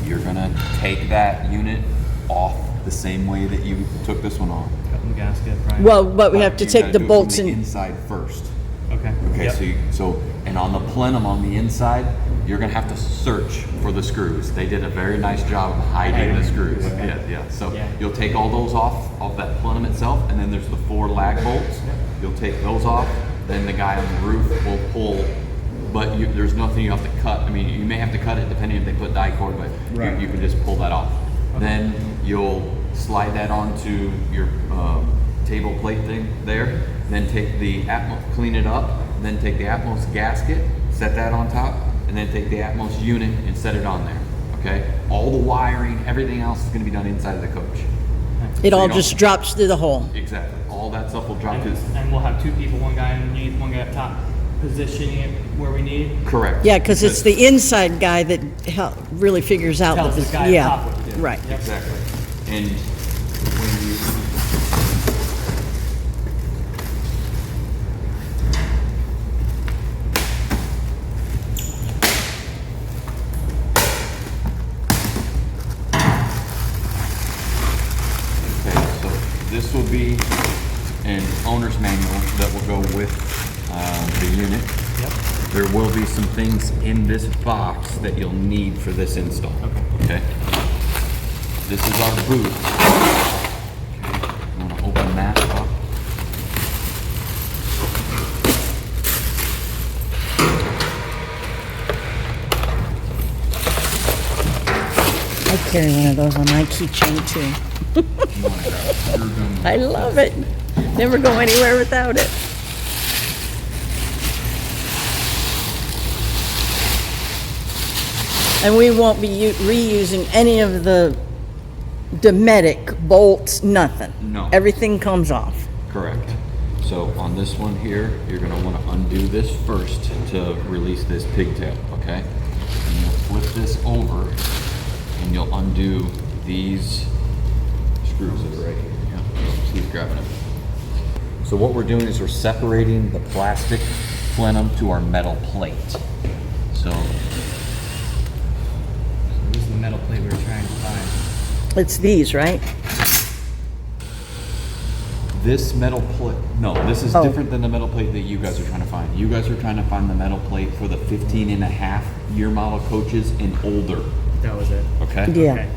you're gonna take that unit off the same way that you took this one off. Cut the gasket, right? Well, but we have to You take gotta the do it bolts from the and, inside first. Okay. Okay, Yep. so and on the plenum on the inside, you're gonna have to search for the screws. They did a very nice job of hiding the screws. Okay. Yeah. So Yeah. you'll take all those off that plenum itself, and then there's the 4 lag bolts. You'll take those off. Then the guy on the roof will pull, but there's nothing you have to cut. I mean, you may have to cut it depending if they put die cord, but Right. you can just pull that off. Then you'll slide that onto your table plate thing there. Then take the Atmos, clean it up. Then take the Atmos gasket, set that on top, and then take the Atmos unit and set it on there. Okay? All the wiring, everything else is going to be done inside of the coach. it So all you don't- just drops through the hole. Exactly. All that stuff will drop to. And we'll have 2 people, one guy underneath, one guy up top, positioning it where we need. Correct. Yeah, because it's the inside guy that really figures out. Tells the the guy yeah, up top what to do. right. Yep. Exactly. And when you this will be an owner's manual that will go with the unit. Yep. There will be some things in this box that you'll need for this install. Okay. This is our boot. Okay. I'm gonna open that up. I carry one of those on my keychain too. I love it. Never go anywhere without it. And we won't be reusing any of the Dometic bolts, nothing. No. Everything comes off. Correct. So on this one here, you're going to want to undo this first to release this pigtail, okay? And you'll flip this over and you'll undo these screws that are right here. Yeah. Steve's grabbing them. So what we're doing is we're separating the plastic plenum to our metal plate. So This is the metal plate we were trying to find. It's these, right? this metal plate, no, this is Oh. different than the metal plate that you guys are trying to find. You guys are trying to find the metal plate for the 15.5-year model coaches and older, That was it. okay? Yeah. Okay.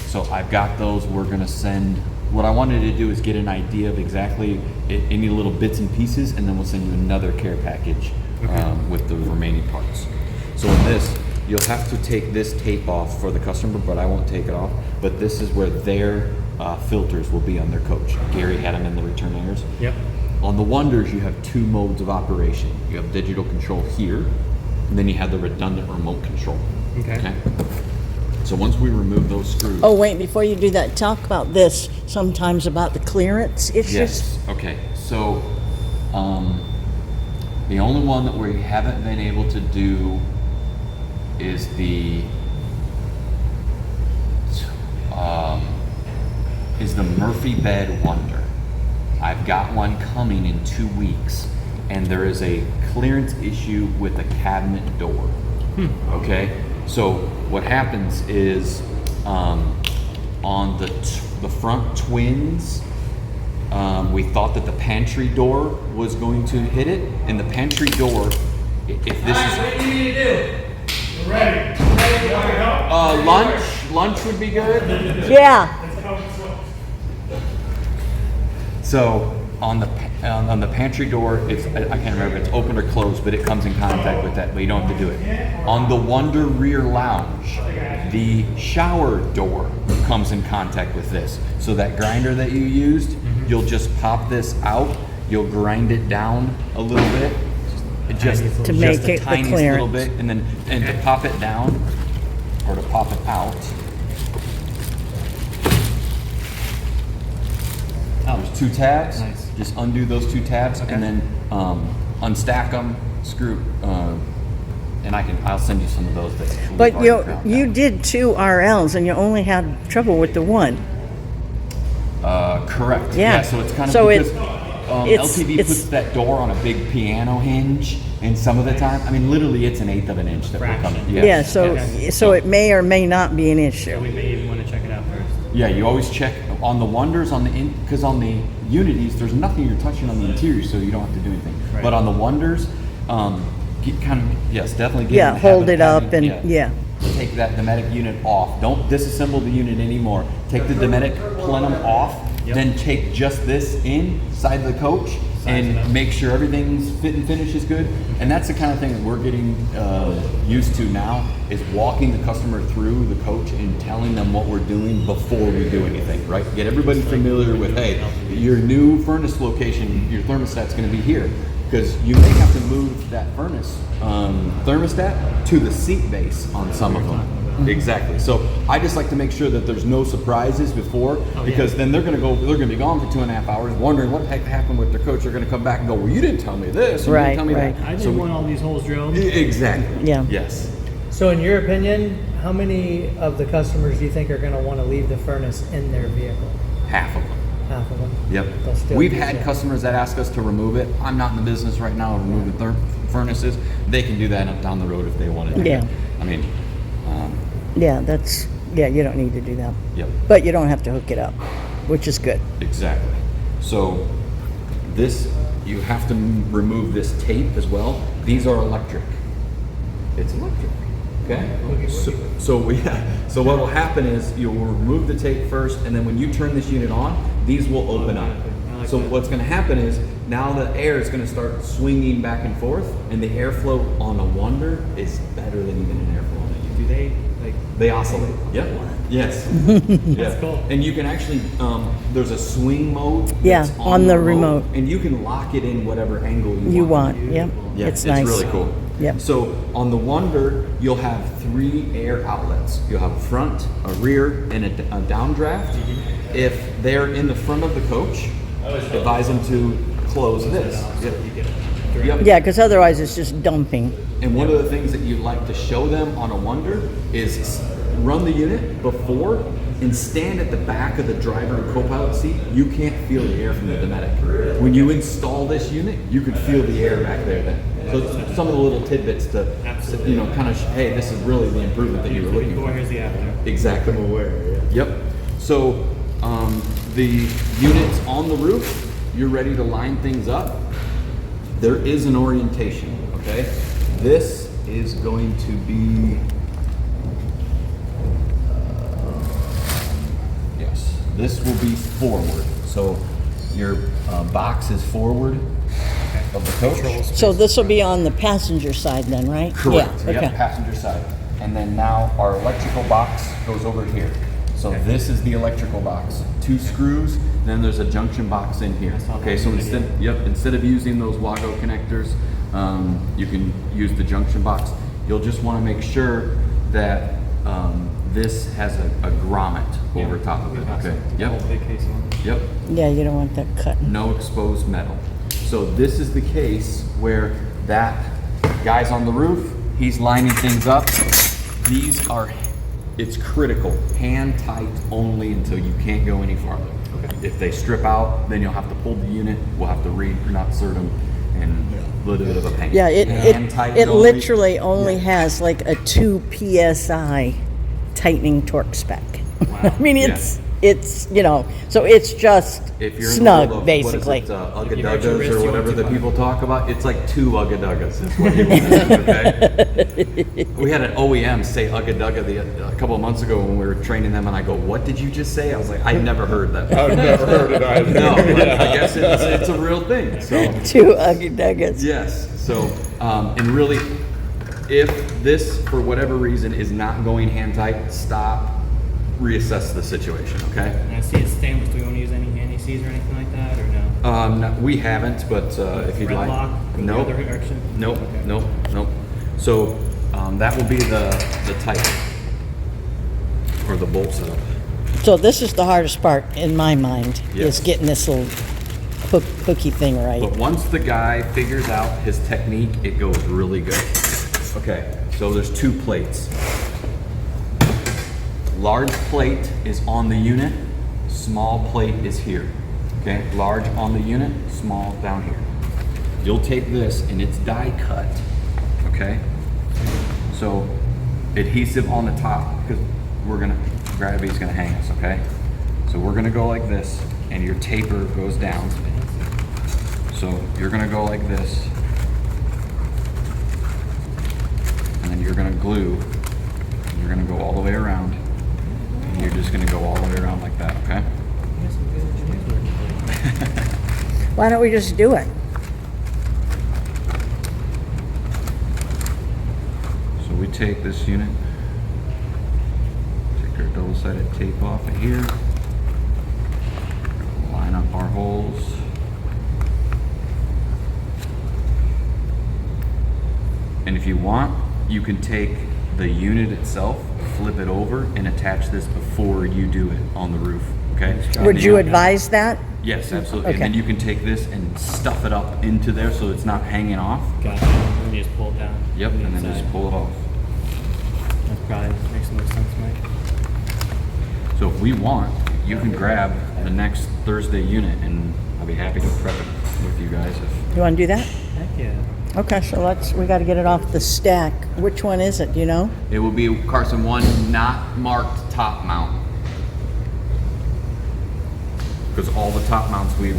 So I've got those. We're gonna send, what I wanted to do is get an idea of exactly any little bits and pieces, and then we'll send you another care package with the remaining parts. So in this, you'll have to take this tape off for the customer, but I won't take it off. But this is where their filters will be on their coach. Gary had them in the return airs. Yep. On the Wonders, you have two modes of operation. You have digital control here, and then you have the redundant remote control. Okay. So once we remove those screws. Oh, wait, before you do that, talk about this sometimes about the clearance issues. Yes. Okay. So, the only one that we haven't been able to do is the Murphy bed Wonder. I've got one coming in 2 weeks, and there is a clearance issue with the cabinet door. Okay. So what happens is on the front twins. We thought that the pantry door was going to hit it, and the pantry door, if this is... What do you need to do? We're ready. Ready to go. lunch would be good. Yeah. So on the pantry door, it's, I can't remember if it's open or closed, but it comes in contact with that, but you don't have to do it. On the Wonder rear lounge, the shower door comes in contact with this. So that grinder that you used, you'll just pop this out, you'll grind it down a little bit, just To make just the it the tiniest little clearance. bit, and then to pop it down or to pop it out. There's two tabs. Nice. Just undo those two tabs and then unstack them, screw, and I'll send you some of those that we've But already found you out. did 2 RLs and you only had trouble with the one. Correct. Yeah. So it's kind of So because it's- LTV it's- puts that door on a big piano hinge, And some of the time, I mean, literally, it's 1/8 of an inch that we're Fraction. coming. Yeah, so, Okay. so it may or may not be an So issue. we may even want to check it out first. Yeah, you always check on the Wonders, because on the Unities, there's nothing you're touching on the interior, so you don't have to do anything. Right. But on the Wonders, definitely get Yeah, in the hold habit it of up having- and, yeah. Take that Dometic unit off. Don't disassemble the unit anymore. Take the Dometic plenum off, Yep. then take just this inside the coach Size it up. and make sure everything's fit and finish is good. And that's the kind of thing that we're getting used to now, is walking the customer through the coach and telling them what we're doing before we do anything, right? Get everybody familiar with, hey, your new furnace location, your thermostat's gonna be here. Because you may have to move that furnace thermostat to the seat base on some of them. Exactly. So I just like to make sure that there's no surprises before, because then they're gonna be gone for 2.5 hours, wondering what the heck happened with their coach. They're gonna come back and go, well, you didn't tell me this, you Right, didn't tell me right. that. I So didn't we- want all these holes drilled. Exactly. Yeah. Yes. So in your opinion, how many of the customers do you think are going to want to leave the furnace in their vehicle? Half of them. Half of them? Yep. They'll still We've use had it. customers that ask us to remove it. I'm not in the business right now of removing furnaces. They can do that up down the road if they want to. Yeah. I mean, Yeah, you don't need to do that. yep. But you don't have to hook it up, which is good. Exactly. So this, you have to remove this tape as well. These are electric. It's electric. Okay. So what will happen is you'll remove the tape first, and then when you turn this unit on, these will open up. So what's going to happen is now the air is going to start swinging back and forth, and the airflow on a Wonder is better than even an airflow on a Unity. Do they like? They oscillate. Yep. Yes. That's cool. And you can actually, there's a swing mode. Yeah, that's on the remote. and you can lock it in whatever angle You want, yep. Yeah, It's nice. really cool. Yep. So on the Wonder, you'll have 3 air outlets. You'll have a front, a rear, and a downdraft. If they're in the front of the coach, advise them to close this. Yep. Yeah, because otherwise it's just dumping. And one of the things that you'd like to show them on a Wonder is run the unit before and stand at the back of the driver and co-pilot seat. You can't feel the air from the Dometic. When you install this unit, you can feel the air back there then. So it's some of the little tidbits to, kind of, hey, this is really the improvement that you were looking Before, for. here's the after. Exactly. Yep. So the units on the roof, you're ready to line things up. There is an orientation, okay? This is going to be, yes, this will be forward. So your box is forward of the coach. So this will be on the passenger side then, right? Correct. Yeah, Yep, okay. passenger side. And then now our electrical box goes over here. So this is the electrical box. 2 screws, then there's a junction box in here. Okay, so instead of using those Wago connectors, you can use the junction box. You'll just want to make sure that this has a grommet over top of it. Okay. Whole big case on. Yep. Yeah, you don't want that cut. No exposed metal. So this is the case where that guy's on the roof, he's lining things up. These are, it's critical, hand tight only until you can't go any farther. Okay. If they strip out, then you'll have to pull the unit, we'll have to re-nut-cert them, and a little bit of a pain. Yeah, Hand tight it only. literally only has like a 2 PSI tightening torque spec. I mean, it's so it's just If you're in snug, the world of, basically. what is it, You hurt your Ugga-duggas wrist, or you whatever want that to people talk about, it's like 2 Ugga-duggas is what you want, okay? We had an OEM say Ugga-dugga a couple of months ago when we were training them, and I go, what did you just say? I was like, I've never heard that. I've never heard it either. No, but I guess it's a real thing, so. 2 Ugga-duggas. Yes, so, and really, if this, for whatever reason, is not going hand tight, stop, reassess the situation, okay? And I see it's stainless. Do we want to use any anti-seize or anything like that, or no? No, we haven't, but if you'd Red like. lock, go the Nope. other direction? Nope, Okay. nope. So, that will be the type, or the bolt setup. So this is the hardest part in my mind, Yes. is getting this little hooky thing right. But once the guy figures out his technique, it goes really good. Okay, so there's 2 plates. Large plate is on the unit, small plate is here. Okay, large on the unit, small down here. you'll take this and it's die cut, okay? So adhesive on the top, because gravity's gonna hang us, okay? So we're gonna go like this, and your taper goes down. So you're gonna go like this, and then you're gonna glue, and you're gonna go all the way around, and you're just gonna go all the way around like that, okay? Why don't we just do it? So we take this unit, take our double-sided tape off of here, line up our holes. And if you want, you can take the unit itself, flip it over, and attach this before you do it on the roof, okay? Would And you then- advise that? Yes, absolutely. Okay. And then you can take this and stuff it up into there so it's not hanging off. Gotcha. And you just pull it down. Yep, on the and then inside. just pull it off. That probably makes the most sense, Mike. So if we want, you can grab the next Thursday unit and I'll be happy to prep it with you guys. You want to do that? Heck yeah. Okay, so we got to get it off the stack. Which one is it, do you know? It will be, Carson, one not marked top mount. Because all the top mounts, we've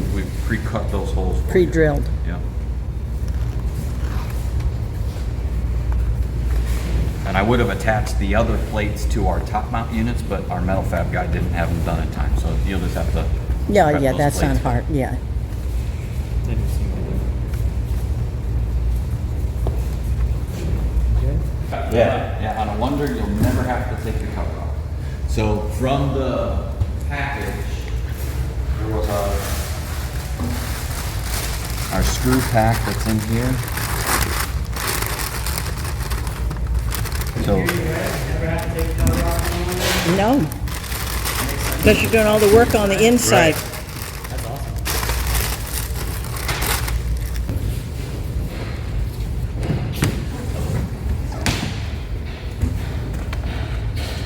pre-cut those holes for you. Pre-drilled. Yeah. And I would have attached the other plates to our top mount units, but our metal fab guy didn't have them done in time, so you'll just have to. Yeah, prep yeah, those that's plates. not hard, yeah. Didn't seem to do. Yeah, on a Wonder, you'll never have to take the cover off. So from the package, there was our screw pack that's in here. So, No. Because you're doing all the work on the inside. That's awesome.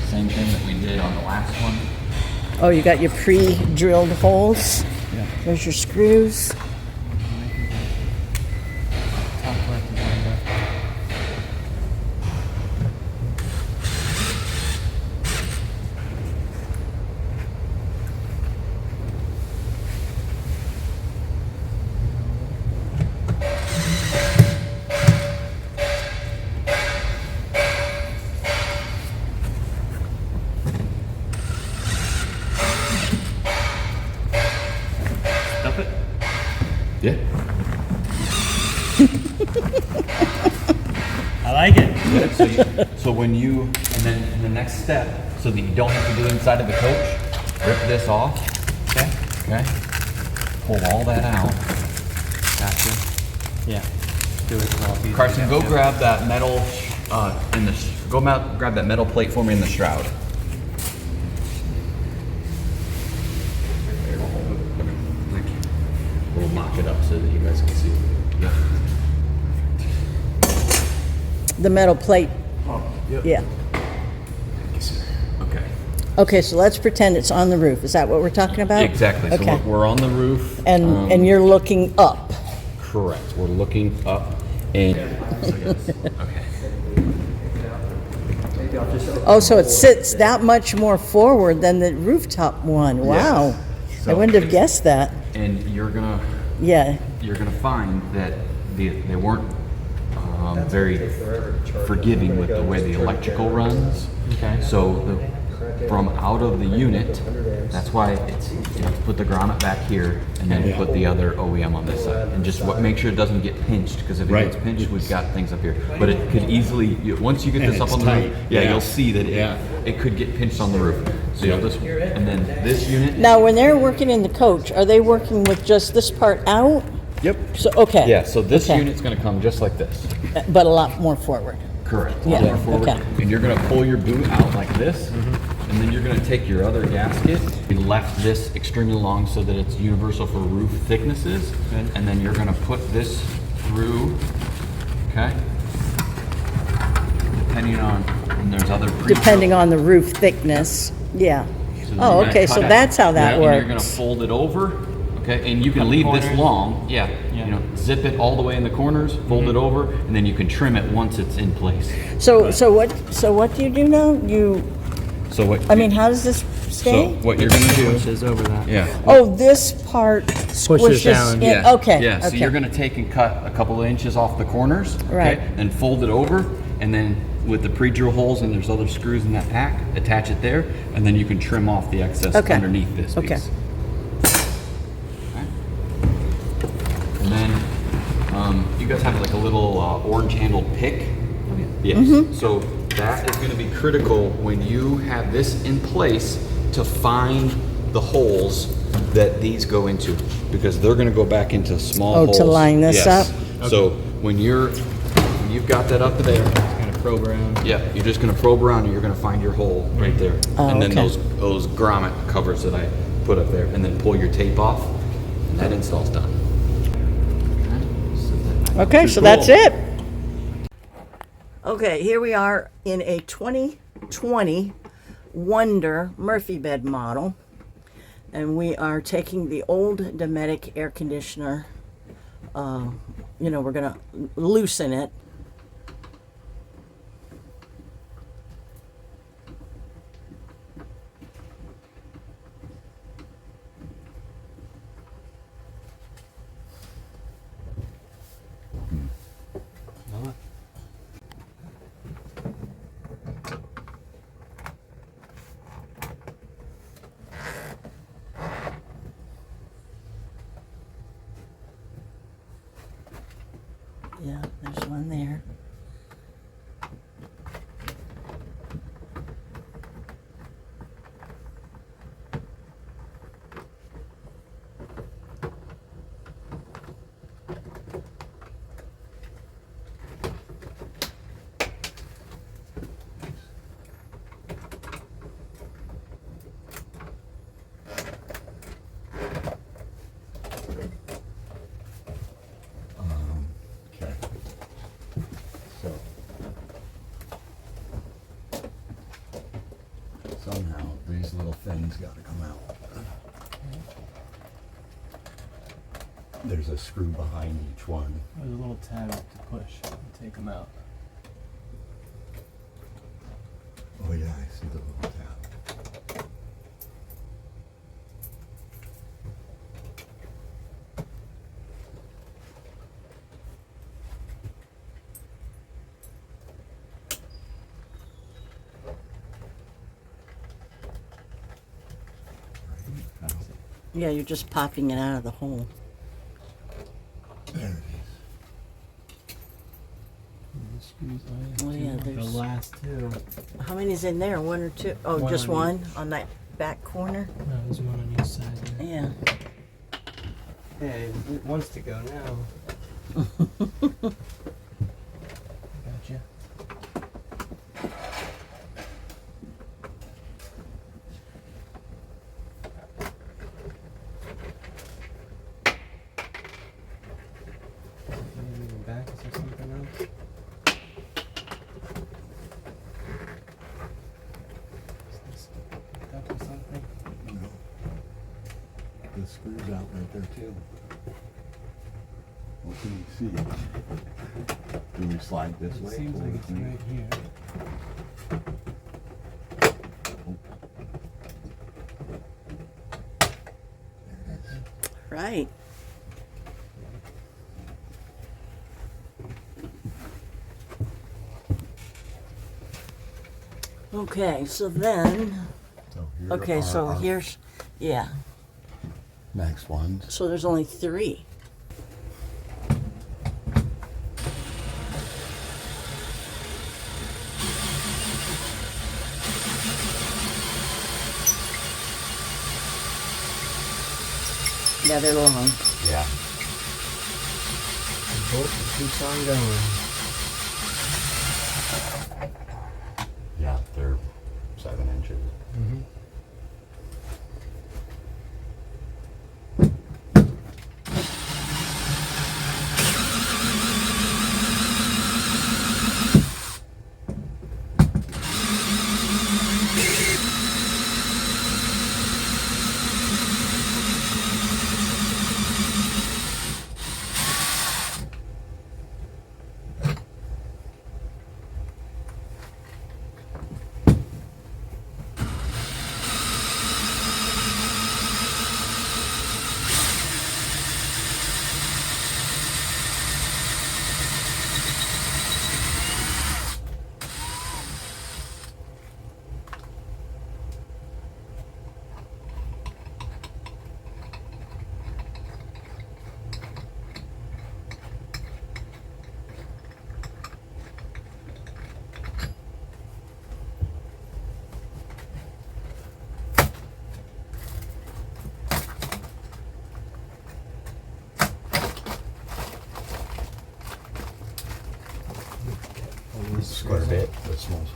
same thing that we did on the last one. Oh, you got your pre-drilled holes? Yeah. There's your screws. Top left is lined up. Stuff it. Yeah. I like it. So when you, and then in the next step, so that you don't have to do inside of the coach, rip this off, Okay. okay? Pull all that out. Gotcha. Yeah. Do it. Well, easy. Carson, go Yeah. grab that metal, grab that metal plate for me in the shroud. We'll mock it up so that you guys can see. Yeah. The metal plate, yeah. Okay. Okay, so let's pretend it's on the roof. Is that what we're talking about? Exactly. So Okay. we're on the roof. And you're looking up. Correct. We're looking up and. Okay. Oh, so it sits that much more forward than the rooftop one. Wow. Yes. I So- wouldn't have guessed that. And you're gonna Yeah. find that they weren't very forgiving with the way the electrical runs. Okay. So from out of the unit, that's why it's, you have to put the grommet back here and then put the other OEM on this side. And just make sure it doesn't get pinched, because if it gets pinched, we've got things up here. But it could easily, once you get And this up it's on the roof, tight. yeah, Yeah. you'll see that it could get pinched on the roof. So you'll just, and then this unit. Now, when they're working in the coach, are they working with just this part out? Yep. So, okay. Yeah, so this Okay. unit's gonna come just like this. But a lot more forward. Correct. Yeah, More forward. okay. And you're gonna pull your boot out like this, and then you're gonna take your other gasket. We left this extremely long so that it's universal for roof thicknesses, and then you're gonna put this through, okay? Depending on, and there's other Depending on the roof thickness. Yeah. So Oh, you're okay, gonna so cut it, that's how that and you're gonna works. fold it over, Okay, and you can Cut the leave this corners. long. Yeah, Yeah. you know, zip it all the way in the corners, fold it over, and then you can trim it once it's in place. So what do you do now? So what? I mean, how does this so stay? what you're gonna do? Pushes over that. Yeah. Oh, this part squishes down. in. Yeah. Okay. Yeah. So okay. you're gonna take and cut a couple of inches off the corners. Right. Okay, then fold it over, and then with the pre-drill holes and there's other screws in that pack, attach it there, and then you can trim off the excess Okay. underneath this Okay. piece. Okay. And then you guys have like a little orange-handled pick. Yes. Mm-hmm. So that is going to be critical when you have this in place to find the holes that these go into, because they're going to go back into small Oh, holes. to line this Yes. up? So when you've got that up there, Kind of probe around. yeah, you're just going to probe around and you're going to find your hole right there. Oh, and then okay. those grommet covers that I put up there, and then pull your tape off, and that install's done. Okay, so Cool. that's it. Okay, here we are in a 2020 Wonder Murphy bed model, and we are taking the old Dometic air conditioner. We're gonna loosen it. Yeah, there's one there. Okay. So somehow these little things got to come out. There's a screw behind each one. There's a little tab to push and take them out. Oh yeah, I see the little tab. Yeah, you're just popping it out of the hole. There it Oh yeah, The there's. last two. How many's in there? One or two? Oh, One just on one on that back corner. No, there's one on each side there. Yeah. Hey, it wants to go now. Gotcha. Maybe back, is there something else? Is this hooked up to something? No. The screw's out right there too. What can you see? Do we slide this It way? seems pull like the it's thing? right here. There it is. Right. Okay, so then, So here okay, are so our here's, yeah, next ones. so there's only 3. Yeah, they're long. Yeah. Bolt keeps on going. Yeah, they're 7 inches.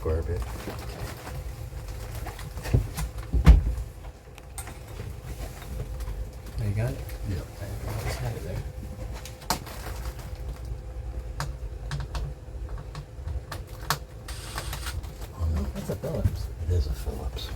square bit. There you got it? Yeah. Just had it there. Oh, no, That's a Phillips. it is a Phillips.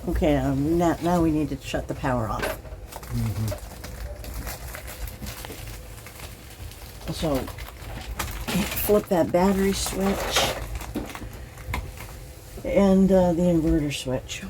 Okay, now we need to shut the power off. So, flip that battery switch and the inverter switch.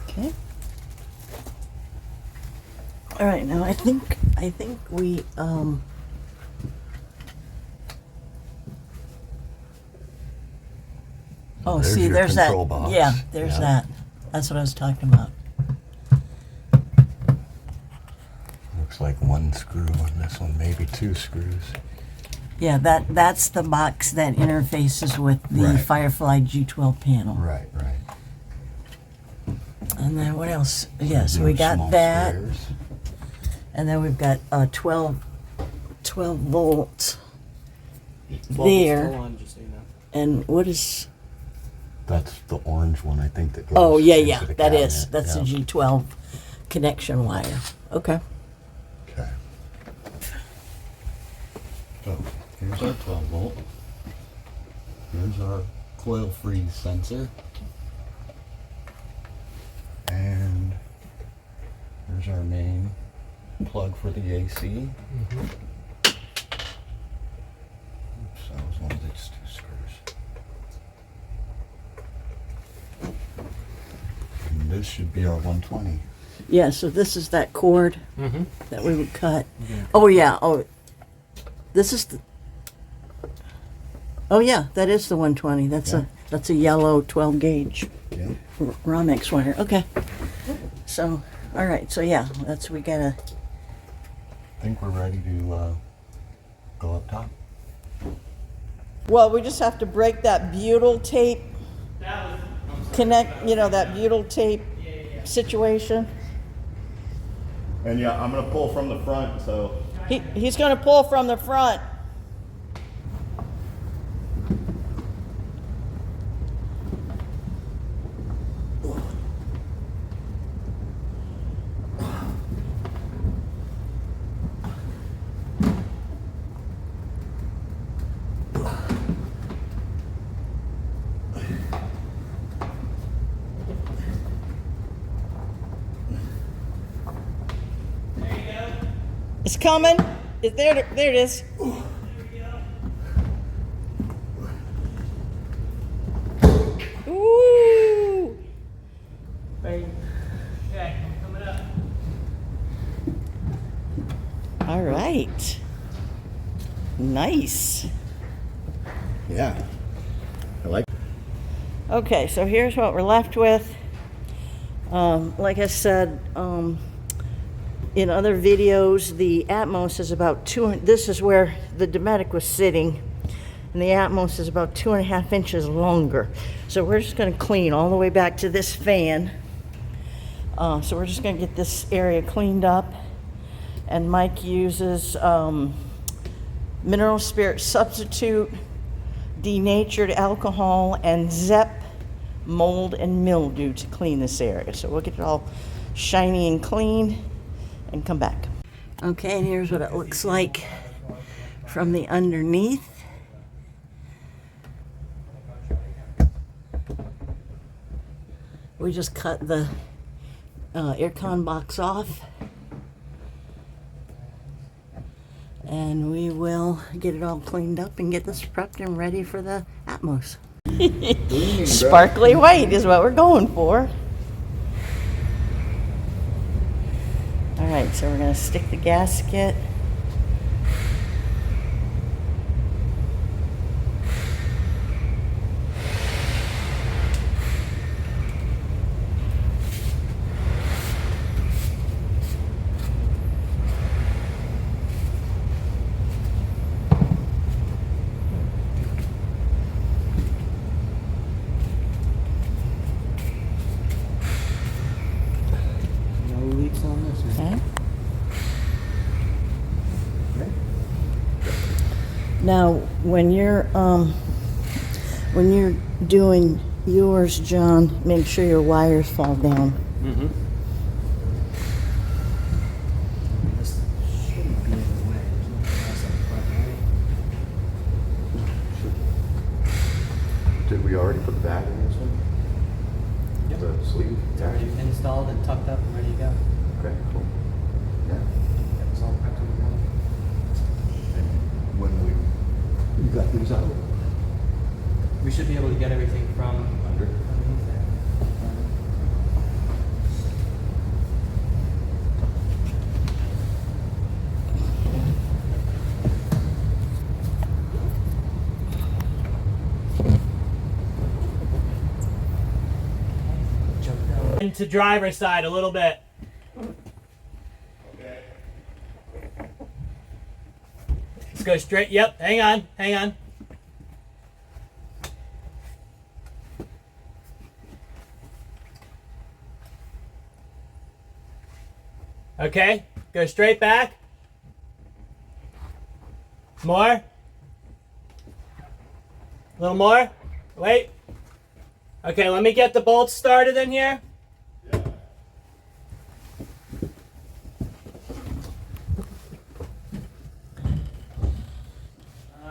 Okay. All right, now I think we oh, There's see, your there's that. control box. Yeah, there's Yeah. that. That's what I was talking about. Looks like one screw on this one, maybe two screws. Yeah, that's the box that interfaces with the Right. Firefly G-12 panel. Right, right. And then what else? Yeah, so Those we are got small that. squares. And then we've got 12 volts Well, there. still on, just so you know. And what is? That's the orange one, I think, that goes Oh, yeah, into yeah, the that is. cabinet. That's Yeah. the G12 connection wire. Okay. Okay. So, here's our 12 volt. Here's our coil freeze sensor. And here's our main plug for the AC. Oops, that was one of these two screws. And this should be our 120. Yeah, so this is that cord Mm-hmm. that we would cut. Oh, yeah. Oh, this is the. Oh, yeah, that is the 120. That's a yellow 12 gauge. Yeah. Romex wire. Okay. So, all right. So yeah, we gotta. I think we're ready to go up top. Well, we just have to break that butyl tape. Connect. You know that butyl tape situation. And yeah, I'm gonna pull from the front, so. He's gonna pull from the front. It's coming. There it is. Ooh. Okay, coming up. All right. Nice. Yeah. I like. Okay, so here's what we're left with. Like I said, in other videos, the Atmos is about this is where the Dometic was sitting, and the Atmos is about 2.5 inches longer. So we're just gonna clean all the way back to this fan. So we're just gonna get this area cleaned up. And Mike uses mineral spirit substitute, denatured alcohol, and Zep mold and mildew to clean this area. So we'll get it all shiny and clean and come back. Okay, and here's what it looks like from the underneath. We just cut the AirCon box off. And we will get it all cleaned up and get this prepped and ready for the Atmos. Sparkly white is what we're going for. All right, so we're gonna stick the gasket. Okay. Now, when you're doing yours, John, make sure your wires fall down. Mm-hmm. This shouldn't be in the way. There's no glass on the front, right? Did we already put the bag in this one? Yep. The sleeve? It's already installed and tucked up and ready to go. Okay, cool. Yeah. It's all prepped and ready. And when you got these out? We should be able to get everything from Under? underneath there. Into driver's side a little bit. Okay. Let's go straight. Yep, hang on, hang on. Okay, go straight back. More. A little more. Wait. Okay, let me get the bolts started in here. I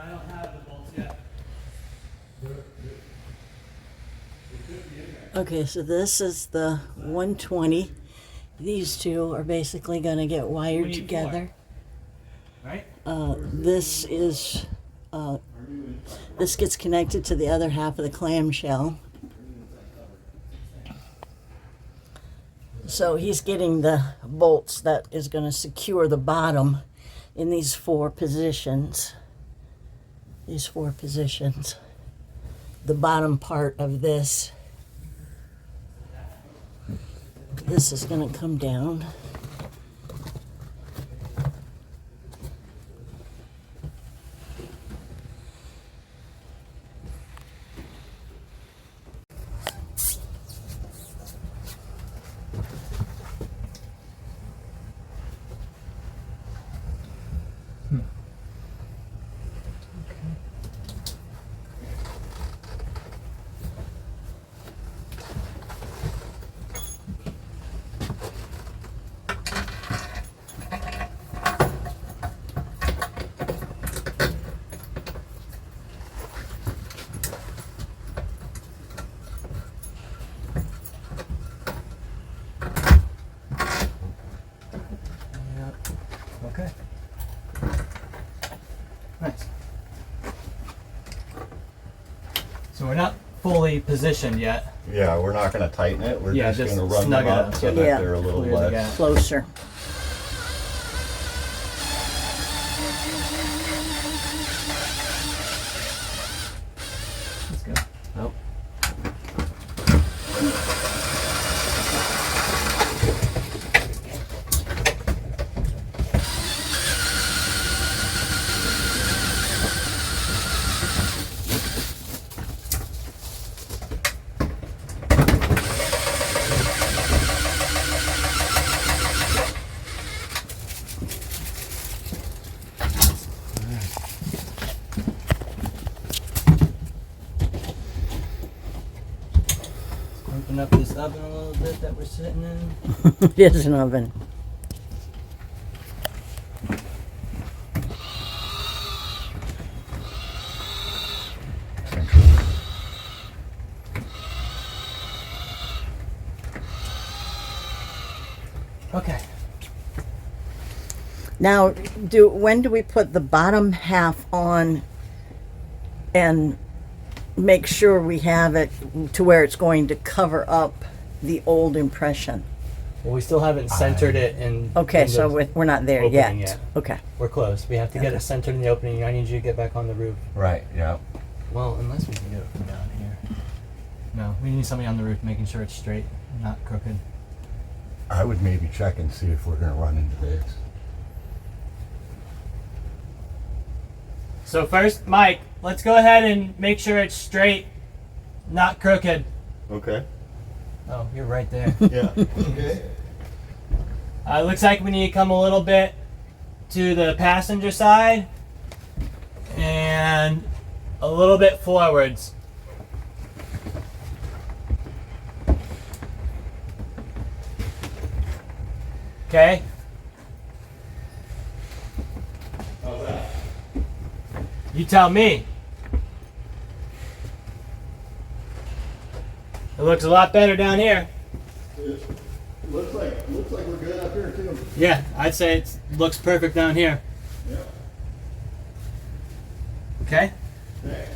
don't have the bolts yet. Okay, so this is the 120. These two are basically going to get wired need together. Right? This is this gets connected to the other half of the clamshell. So he's getting the bolts that is going to secure the bottom in these four positions. These four positions. The bottom part of this. This is going to come down. Okay. Nice. So we're not fully positioned yet. Yeah, we're not gonna tighten it. We're Yeah, just just gonna run snug them it up up. so Yeah. that they're a little Clear the less. gap. Closer. Let's go. Nope. Open up this oven a little bit that we're sitting in. It is an oven. Okay. Now, when do we put the bottom half on and make sure we have it to where it's going to cover up the old impression? Well, we still haven't centered it in. Okay, in so the we're not there yet. opening yet. Okay. We're close. We have to get Okay. it centered in the opening. I need you to get back on the roof. Right, yeah. Well, unless we can do it from down here. No, we need somebody on the roof making sure it's straight, not crooked. I would maybe check and see if we're gonna run into this. So first, Mike, let's go ahead and make sure it's straight, not crooked. Okay. Oh, you're right there. Yeah. Okay. Looks like we need to come a little bit to the passenger side and a little bit forwards. Okay? How's that? You tell me. It looks a lot better down here. It looks like we're good up here too. Yeah, I'd say it looks perfect down here. Yeah. Okay? Okay.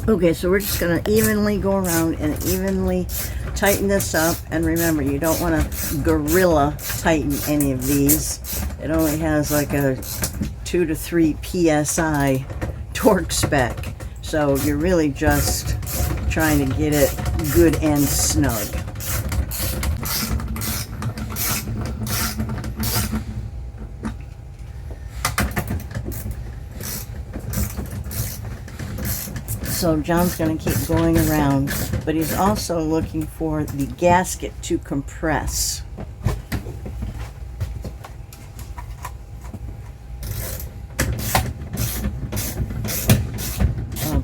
Okay, so we're just going to evenly go around and evenly tighten this up. And remember, you don't want to gorilla tighten any of these. It only has like a 2 to 3 psi torque spec. So you're really just trying to get it good and snug. So John's going to keep going around, but he's also looking for the gasket to compress.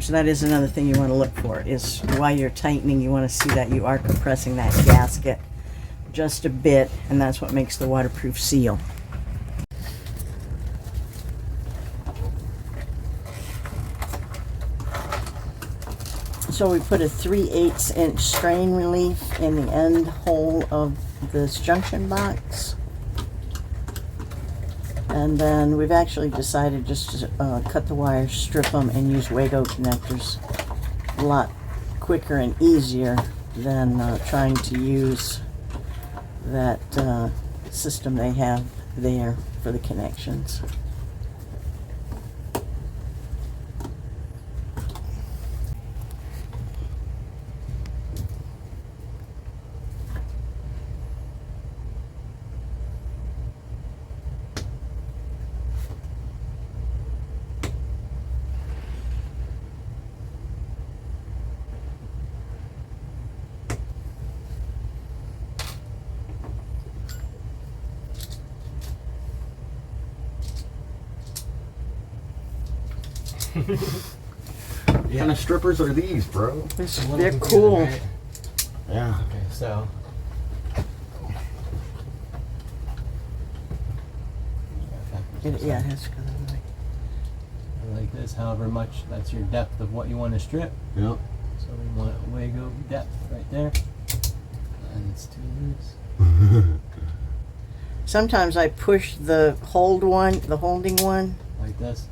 So that is another thing you want to look for, is while you're tightening, you want to see that you are compressing that gasket just a bit, and that's what makes the waterproof seal. So we put a 3/8 inch strain relief in the end hole of this junction box. And then we've actually decided just to cut the wires, strip them, and use Wago connectors. A lot quicker and easier than trying to use that system they have there for the connections. What kind of strippers are these, bro? They're cool. Right? Yeah. Okay, so. Yeah, it has to go that way. Like this, however much, that's your depth of what you want to strip. Yeah. So we want Wago depth right there. And it's too loose. Sometimes I push the holding one, Like this.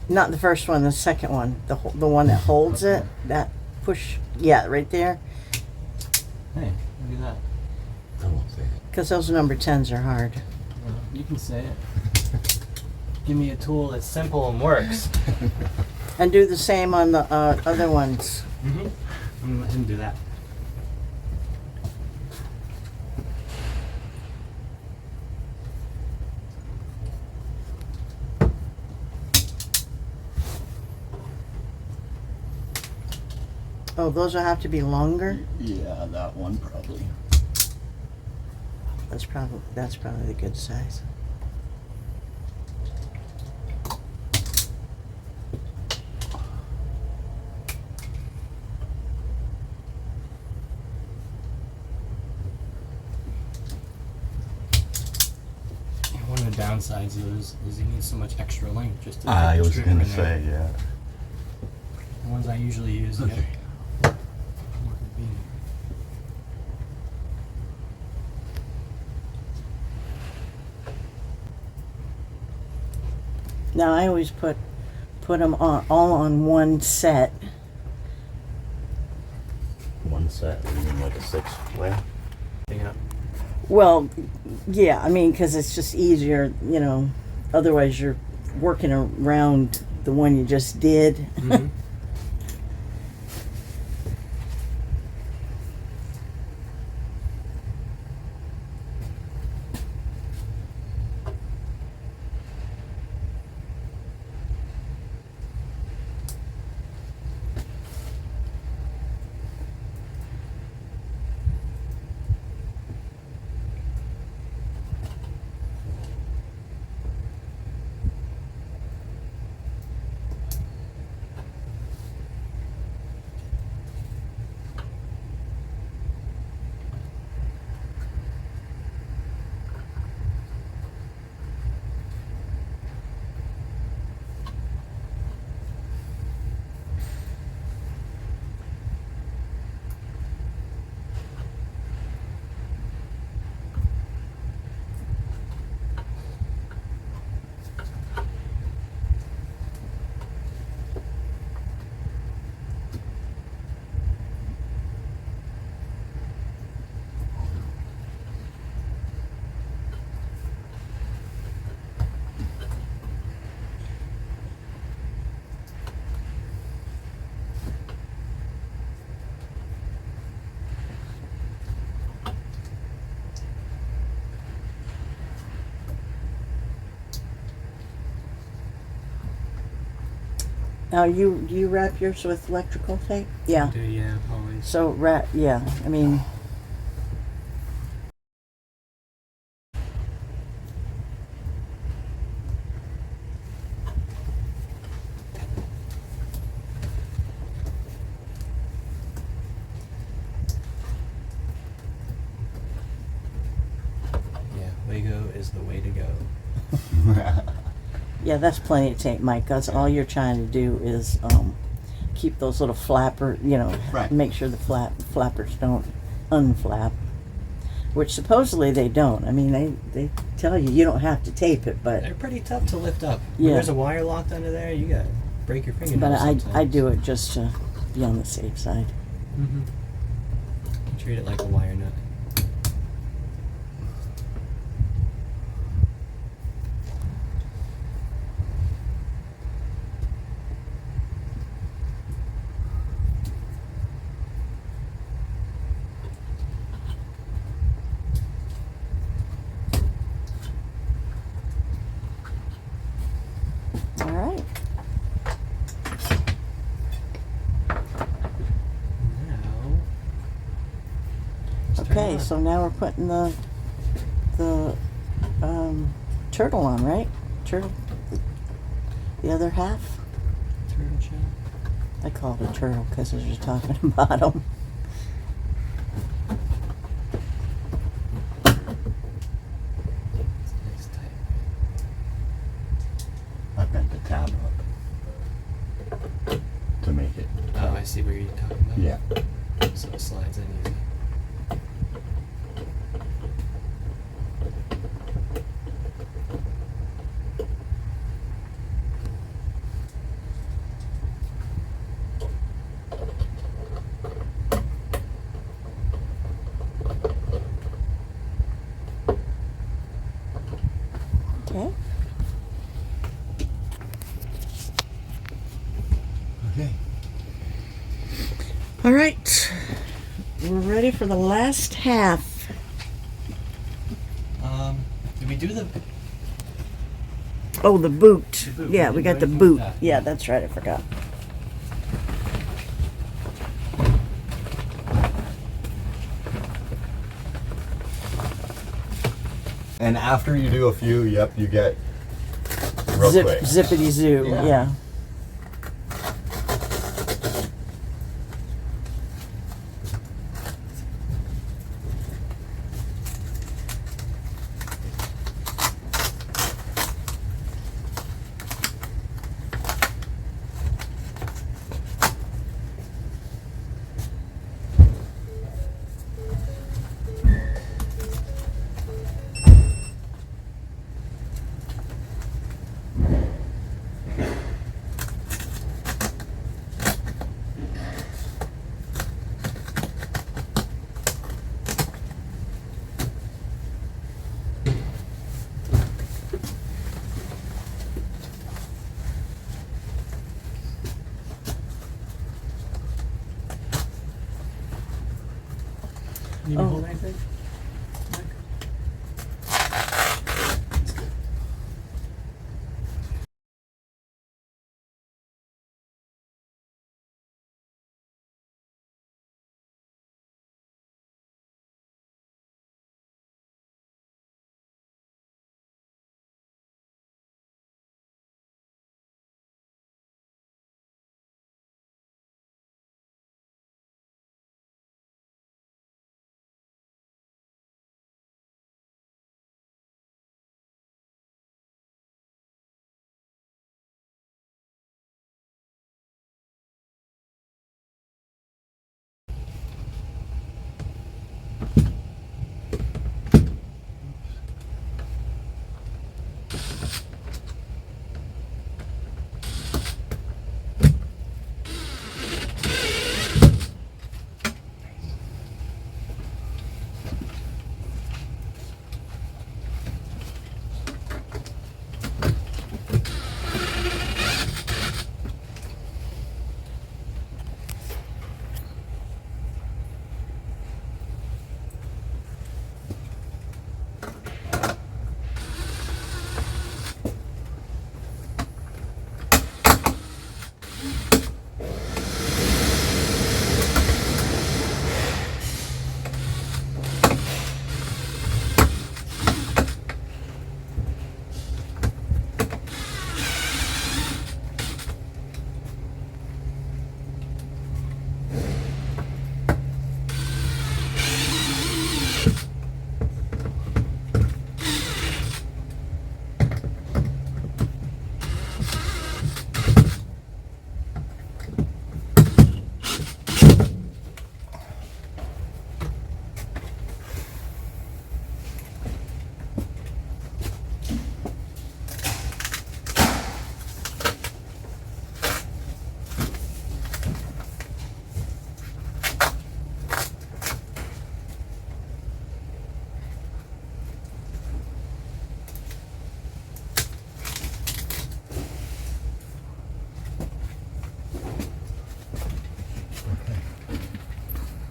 not the first one, the second one, the one that holds it, that push, yeah, right there, Hey, look at that. I won't say it. because those number 10s are hard. You can say it. Give me a tool that's simple and works. And do the same on the other ones. Mm-hmm. I'm gonna let him do that. Oh, those will have to be longer? Yeah, that one probably. That's probably the good size. One of the downsides of those is you need so much extra length just to I fit the was strip gonna in there. say, yeah. The ones I usually use get more convenient. Now I always put them on all on one set. One set, you mean like a 6 layer? Yeah. Well, yeah, I mean, because it's just easier, you know. Otherwise, you're working around the one you just did. Mm-hmm. Now, you wrap yours with electrical tape? Yeah. Do yeah, always. So wrap, yeah. I mean, Yeah, Lego is the way to go. yeah, that's plenty of tape, Mike. That's all you're trying to do is keep those little flapper, you know, Right. make sure the flappers don't unflap. Which supposedly they don't. I mean, they tell you don't have to tape it, but They're pretty tough to lift up. When Yeah. there's a wire locked under there, you gotta break your fingernails. but I sometimes. do it just to be on the safe side. Mm-hmm. Treat it like a wire nut. All right. Now. let's turn it Okay, on. so now we're putting the turtle on, right? Turtle. The other half. Turtle shell. I call it a turtle because we're just talking about them. It's nice tight. I bent the tab up to make it. Oh, I see where you're talking about. Yeah. So it slides in easy. All right, we're ready for the last half. Did we do the? Oh, the boot. The boot. Yeah, We we didn't got the do anything boot. with that. Yeah, that's right. I forgot. And after you do a few, yep, you get real quick. Zippity zoo. Yeah. Yeah. Need Oh. to hold anything?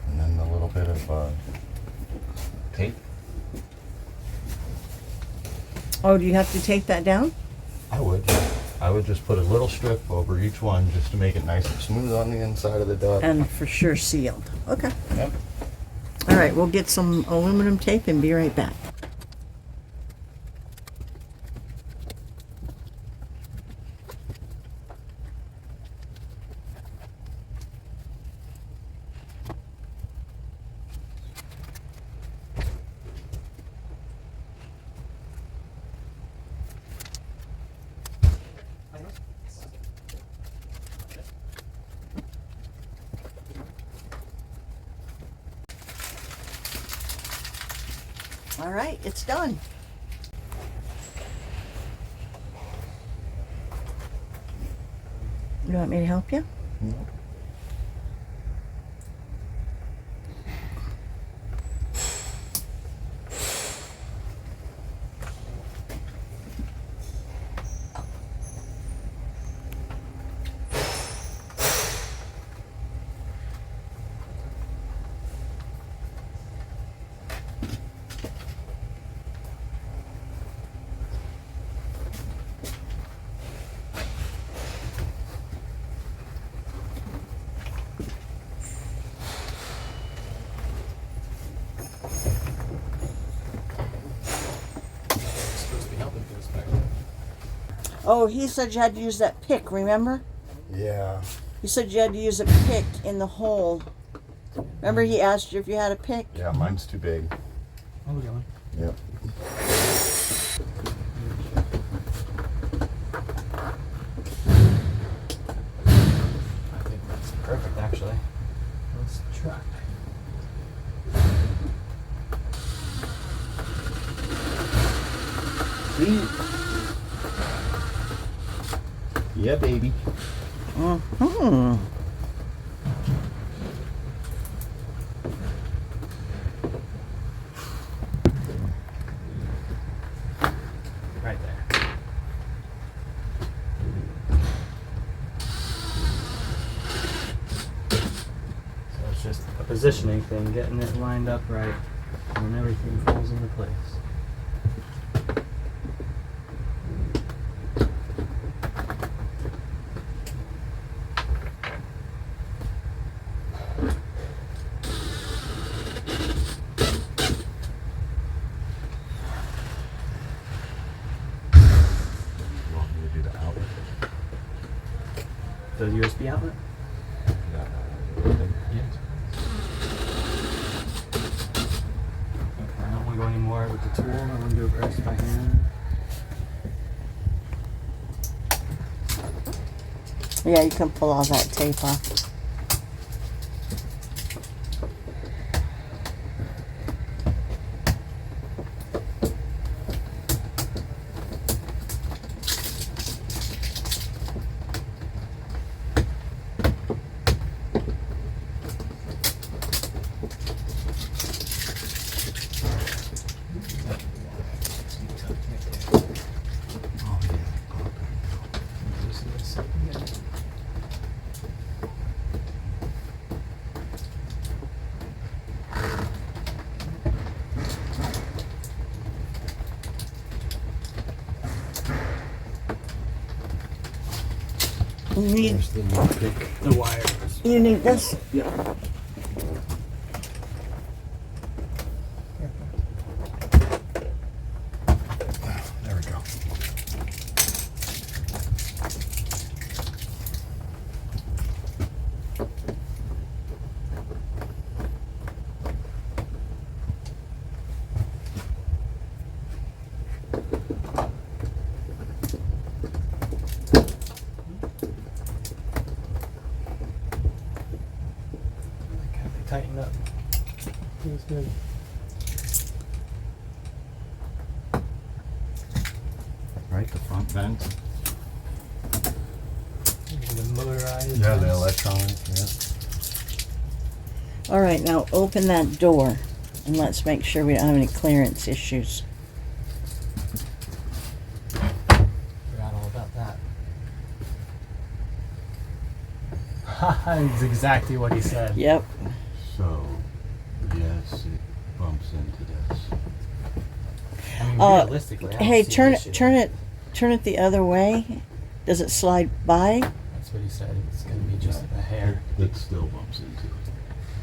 And then a little bit of tape. Oh, do you have to take that down? I would just put a little strip over each one just to make it nice and smooth on the inside of the duct. And for sure sealed. Okay. Yep. All right, we'll get some aluminum tape and be right back. All right, it's done. You want me to help you? Yep. Oh, he said you had to use that pick, remember? Yeah. He said you had to use a pick in the hole. Remember he asked you if you had a pick? Yeah, mine's too big. Oh, we got one. Yep. I think that's perfect, actually. Let's try. Yeah, baby. Hmm. Right there. So it's just a positioning thing, getting it lined up right, and then everything falls into place. You want me to do the outlet? The USB outlet? Okay, I don't want to go anymore with the tool. I want to do it rest by hand. Yeah, you can pull all that tape off. You need, There's the new pick. The wires. you need this? There we go. They tightened up. Feels good. Right, the front vent. The motorized. Yeah, the vents. electronic, yeah. All right, now open that door and let's make sure we don't have any clearance issues. Forgot all about that. That's exactly what he said. Yep. So, yes, it bumps into this. I mean, realistically, I don't Hey, see turn an it, issue. turn it the other way. Does it slide by? That's what he said. It's going to be just a hair. It still bumps into it.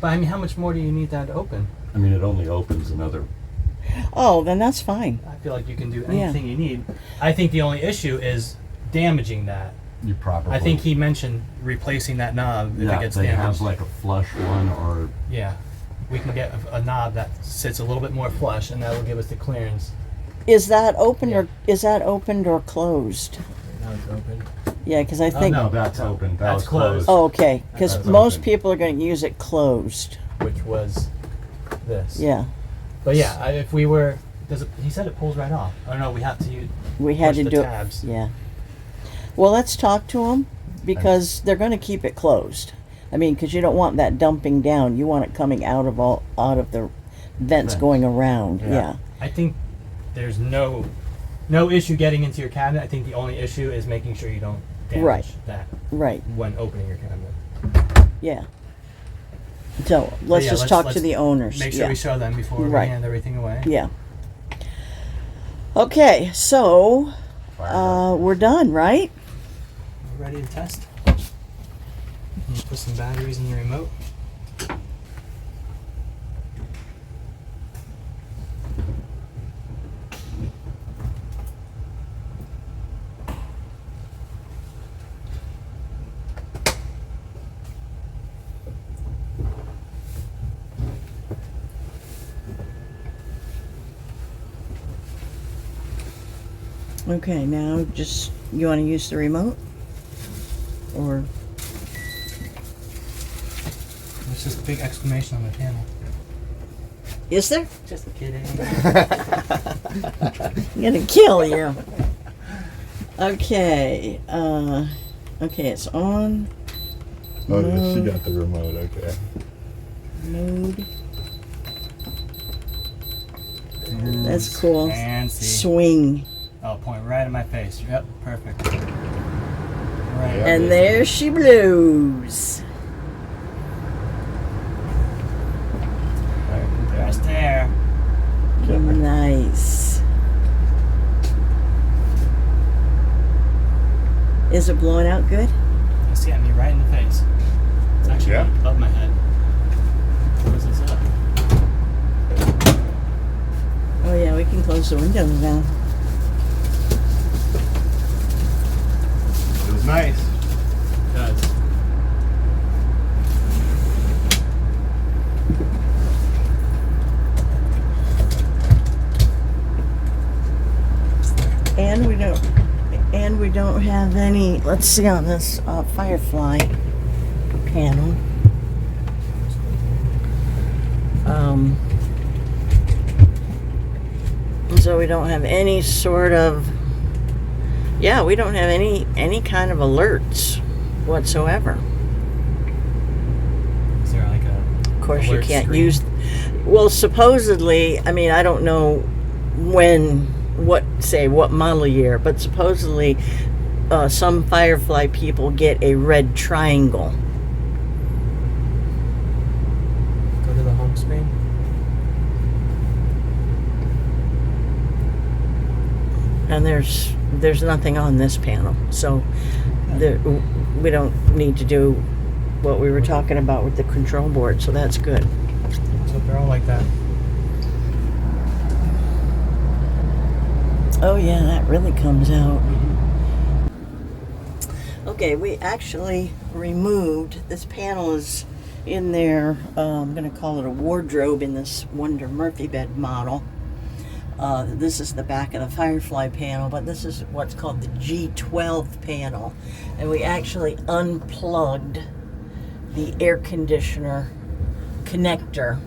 But I mean, how much more do you need that to open? I mean, it only opens another. Oh, then that's fine. I feel like you can do Yeah. anything you need. I think the only issue is damaging that. You probably. I think he mentioned replacing that knob if it Yeah, gets they damaged. have like a flush one or. Yeah, we can get a knob that sits a little bit more flush, and that will give us the clearance. Is that open or Yeah. is that opened or closed? Now it's open. Yeah, because I think. no. No, that's open. That That's was closed. Oh, okay. Because That's most open. people are going to use it closed. Which was this. Yeah, But yeah, if we were, he said it pulls right off. Oh no, we have to we had push to the do tabs. it. Yeah. Well, let's talk to them because they're going to keep it closed. I mean, because you don't want that dumping down. You want it coming out of the vents Vents. going around. Yeah. Yeah. I think there's no issue getting into your cabinet. I think the only issue is making sure you don't damage Right. that Right. when opening your cabinet. Yeah. So let's yeah, just let's- talk to let's the owners. Make sure yeah. we show them before Right. we hand everything away. Yeah. Okay, so Fired up. we're done, right? You ready to test? You put some batteries in your remote. Okay, now just, you want to use the remote? Or, There's just a big exclamation on the panel. is there? Just kidding. I'm gonna kill you. Okay, okay, it's on. Oh, yeah, she got the remote, okay. Mode. That's cool. Fancy. Swing. Oh, point right in my face. Yep, perfect. Right. Yeah. And there she blows. There's there. Nice. Is it blowing out good? It's getting me right in the face. It's actually Yeah. above my head. Close this up. Oh yeah, we can close the windows now. It was nice. It does. And we don't have any, let's see on this Firefly panel. So we don't have any sort of, yeah, we don't have any kind of alerts whatsoever. Is there like a Of course, you alert can't screen? use. Well, supposedly, I mean, I don't know what model year, but supposedly, some Firefly people get a red triangle. Go to the home screen? And there's nothing on this panel, so we don't need to do what we were talking about with the control board, so that's good. So they're all like that. Oh yeah, that really comes out. Okay, we actually removed, this panel is in there, I'm going to call it a wardrobe in this Wonder Murphy bed model. This is the back of the Firefly panel, but this is what's called the G-12 panel. And we actually unplugged the air conditioner connector.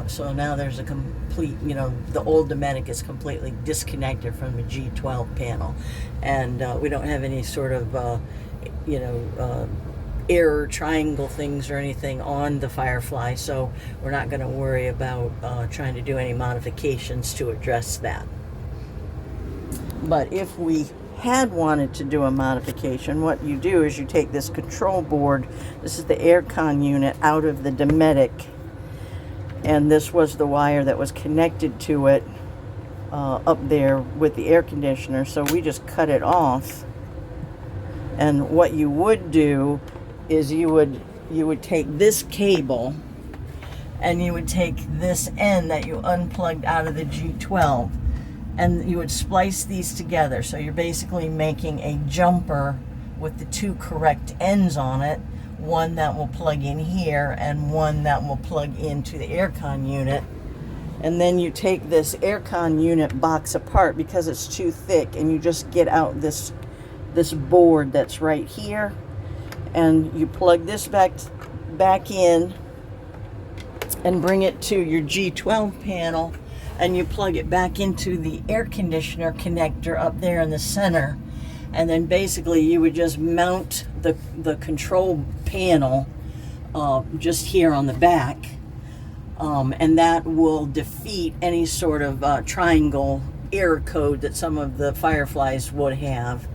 So now there's a complete, the old Dometic is completely disconnected from the G-12 panel. And we don't have any sort of, error triangle things or anything on the Firefly, so we're not going to worry about trying to do any modifications to address that. But if we had wanted to do a modification, what you do is you take this control board, this is the AirCon unit, out of the Dometic, and this was the wire that was connected to it up there with the air conditioner, so we just cut it off. And what you would do is you would take this cable and you would take this end that you unplugged out of the G12 and you would splice these together. So you're basically making a jumper with the two correct ends on it, one that will plug in here and one that will plug into the AirCon unit. And then you take this AirCon unit box apart because it's too thick, and you just get out this board that's right here, and you plug this back in and bring it to your G12 panel, and you plug it back into the air conditioner connector up there in the center. And then basically you would just mount the control panel just here on the back, and that will defeat any sort of triangle error code that some of the Fireflies would have.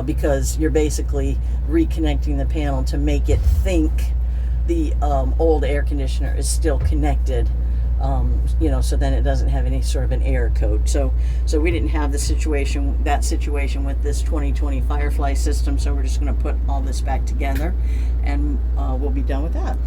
Because you're basically reconnecting the panel to make it think the old air conditioner is still connected, so then it doesn't have any sort of an error code. So we didn't have that situation with this 2020 Firefly system, so we're just going to put all this back together, and we'll be done with that.